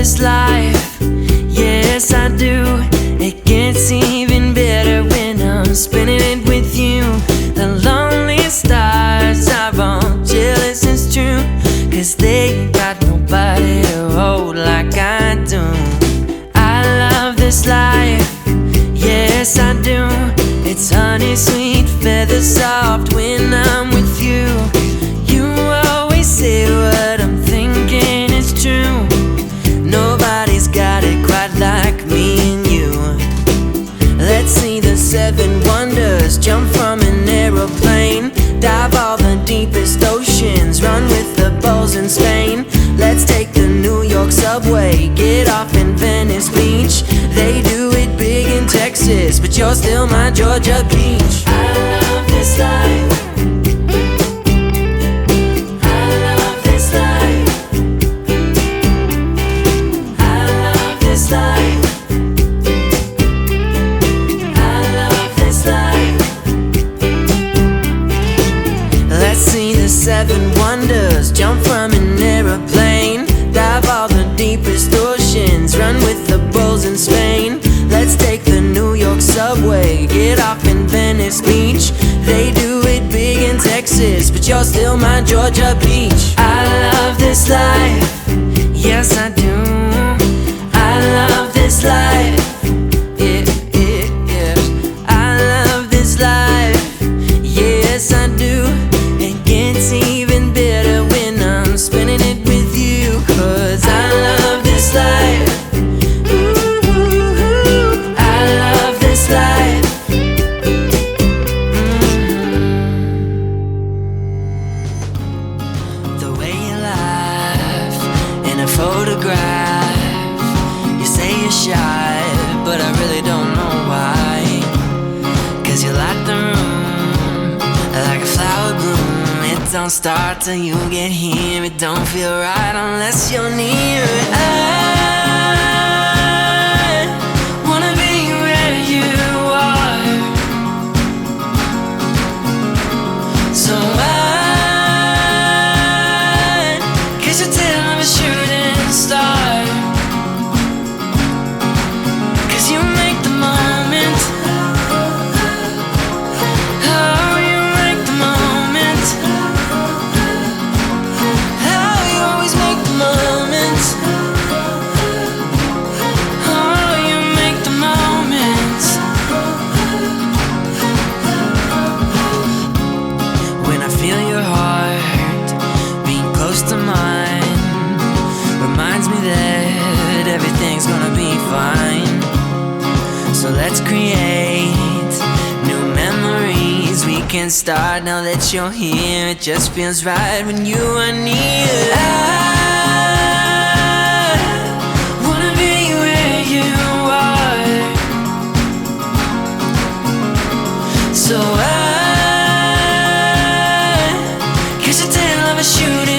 this life, yes I do. It gets even better when I'm spending it with you. The lonely stars are all jealous, it's true, 'cause they ain't got nobody to hold like I do. I love this life, yes I do. It's honey sweet, feather soft when I'm with you. You always say what I'm thinking is true. Nobody's got it quite like me and you. Let's see the 7 wonders, jump from an aeroplane, dive all the deepest oceans, run with the bulls in Spain. Let's take the New York subway, get off in Venice Beach. They do it big in Texas, but you're still my Georgia peach. I love this life. I love this life. I love this life. I love this life. Let's see the 7 wonders, jump from an aeroplane, dive all the deepest oceans, run with the bulls in Spain. Let's take the New York subway, get off in Venice Beach. They do it big in Texas, but you're still my Georgia peach. I love this life, yes I do. I love this life, yeah, yeah, yeah. I love this life, yes I do. It gets even better when I'm spending it with you, 'cause I love this life. Photograph, you say you're shy, but I really don't know why. 'Cause you light the room like a flower bloom. It don't start till you get here. It don't feel right unless you're near. I wanna be where you are, so I kiss your tail of a shooting star. 'Cause you make the moment, oh you make the moment, oh you always make the moment, oh you make the moment. When I feel your heart being close to mine, reminds me that everything's gonna be fine. So let's create new memories. We can start now that you're here. It just feels right when you are near. I wanna be where you are, so I kiss the tail of a shooting